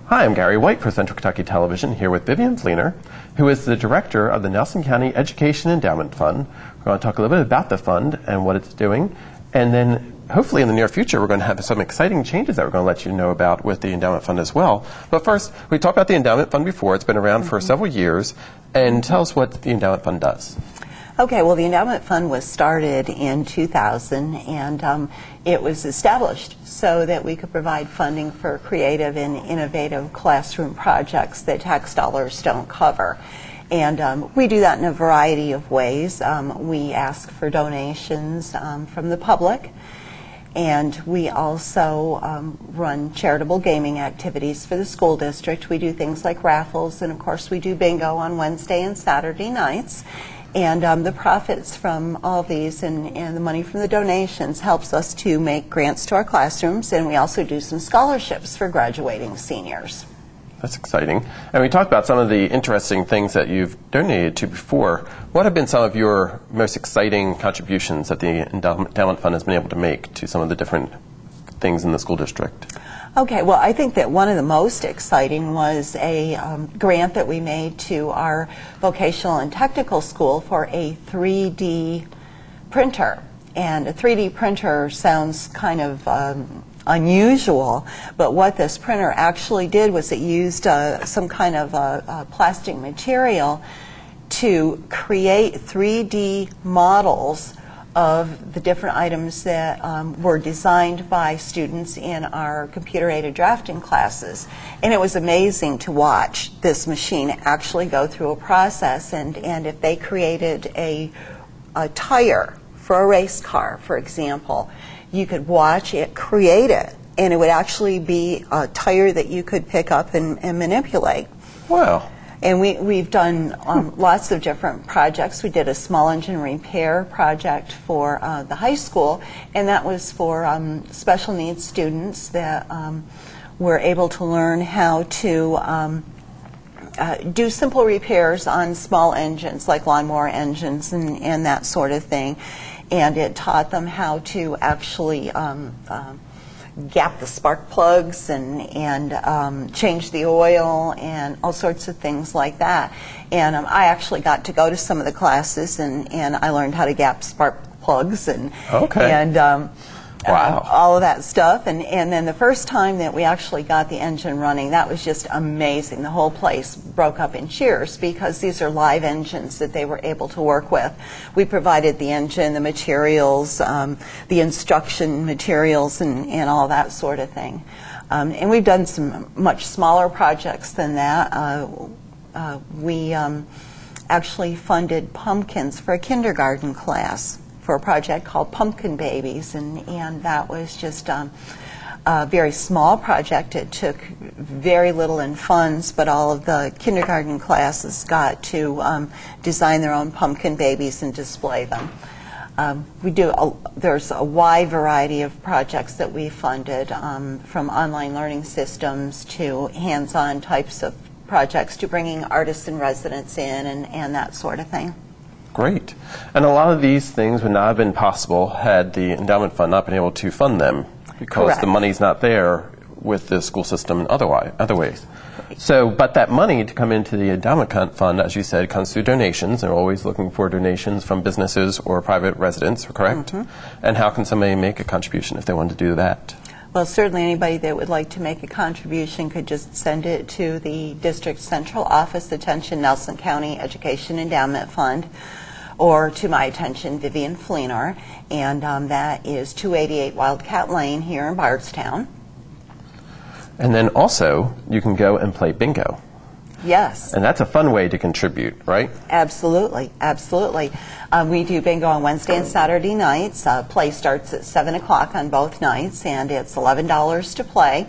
Hi, I'm Gary White for Central Kentucky Television, here with Vivian Fleener, who is the director of the Nelson County Education Endowment Fund. We're going to talk a little bit about the fund and what it's doing, and then hopefully in the near future we're going to have some exciting changes that we're going to let you know about with the endowment fund as well. But first, we talked about the endowment fund before. It's been around for several years, and tell us what the endowment fund does. Okay, well, the endowment fund was started in 2000, and it was established so that we could provide funding for creative and innovative classroom projects that tax dollars don't cover. And we do that in a variety of ways. We ask for donations from the public, and we also run charitable gaming activities for the school district. We do things like raffles, and of course we do bingo on Wednesday and Saturday nights. And the profits from all of these and the money from the donations helps us to make grants to our classrooms, and we also do some scholarships for graduating seniors. That's exciting. And we talked about some of the interesting things that you've donated to before. What have been some of your most exciting contributions that the endowment fund has been able to make to some of the different things in the school district? Okay, well, I think that one of the most exciting was a grant that we made to our vocational and technical school for a 3D printer. And a 3D printer sounds kind of unusual, but what this printer actually did was it used some kind of plastic material to create 3D models of the different items that were designed by students in our computer-aided drafting classes. And it was amazing to watch this machine actually go through a process, and if they created a tire for a race car, for example, you could watch it create it, and it would actually be a tire that you could pick up and manipulate. Wow. And we've done lots of different projects. We did a small engine repair project for the high school, and that was for special needs students that were able to learn how to do simple repairs on small engines like lawnmower engines and that sort of thing. And it taught them how to actually gap the spark plugs and change the oil and all sorts of things like that. And I actually got to go to some of the classes, and I learned how to gap spark plugs and wow. All of that stuff. And then the first time that we actually got the engine running, that was just amazing. The whole place broke up in cheers because these are live engines that they were able to work with. We provided the engine, the materials, the instruction materials, and all that sort of thing. And we've done some much smaller projects than that. We actually funded pumpkins for a kindergarten class for a project called Pumpkin Babies, and that was just a very small project. It took very little in funds, but all of the kindergarten classes got to design their own pumpkin babies and display them. There's a wide variety of projects that we funded, from online learning systems to hands-on types of projects to bringing artists and residents in and that sort of thing. Great. And a lot of these things would not have been possible had the endowment fund not been able to fund them, because Correct. the money's not there with the school system in other ways. So, but that money to come into the endowment fund, as you said, comes through donations. They're always looking for donations from businesses or private residents, correct? Mm-hmm. And how can somebody make a contribution if they want to do that? Well, certainly anybody that would like to make a contribution could just send it to the district central office, attention Nelson County Education Endowment Fund, or to my attention, Vivian Fleener, and that is 288 Wildcat Lane here in Bardstown. And then also, you can go and play bingo. Yes. And that's a fun way to contribute, right? Absolutely, absolutely. We do bingo on Wednesday and Saturday nights. Play starts at 7 o'clock on both nights, and it's $11 to play.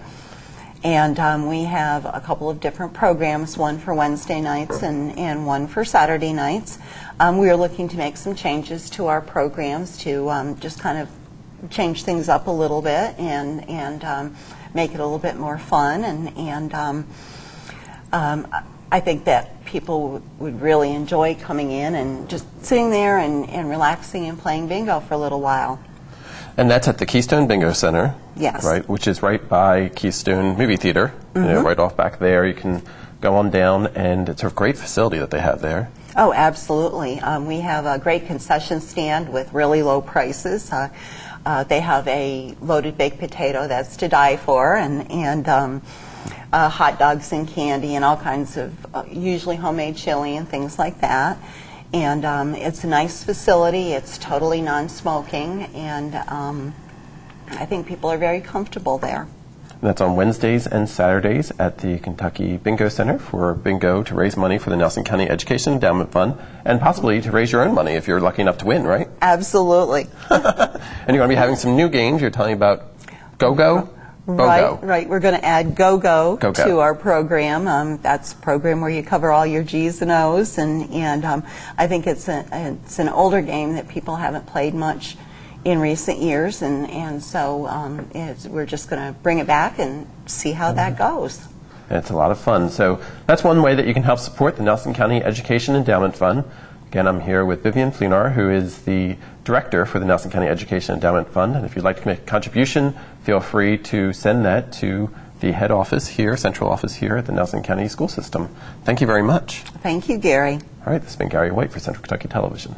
And we have a couple of different programs, one for Wednesday nights and one for Saturday nights. We are looking to make some changes to our programs to just kind of change things up a little bit and make it a little bit more fun. And I think that people would really enjoy coming in and just sitting there and relaxing and playing bingo for a little while. And that's at the Keystone Bingo Center. Yes. Right, which is right by Keystone Movie Theater, right off back there. You can go on down, and it's a great facility that they have there. Oh, absolutely. We have a great concession stand with really low prices. They have a loaded baked potato that's to die for, and hot dogs and candy and all kinds of usually homemade chili and things like that. And it's a nice facility. It's totally non-smoking, and I think people are very comfortable there. And that's on Wednesdays and Saturdays at the Kentucky Bingo Center for bingo to raise money for the Nelson County Education Endowment Fund, and possibly to raise your own money if you're lucky enough to win, right? Absolutely. And you're going to be having some new games. You're telling me about Go-Go? Right. We're going to add Go-Go Go-Go to our program. That's a program where you cover all your G's and O's, and I think it's an older game that people haven't played much in recent years, and so we're just going to bring it back and see how that goes. It's a lot of fun. So that's one way that you can help support the Nelson County Education Endowment Fund. Again, I'm here with Vivian Fleenar, who is the director for the Nelson County Education Endowment Fund. And if you'd like to make a contribution, feel free to send that to the head office here, central office here at the Nelson County School System. Thank you very much. Thank you, Gary. All right, this has been Gary White for Central Kentucky Television.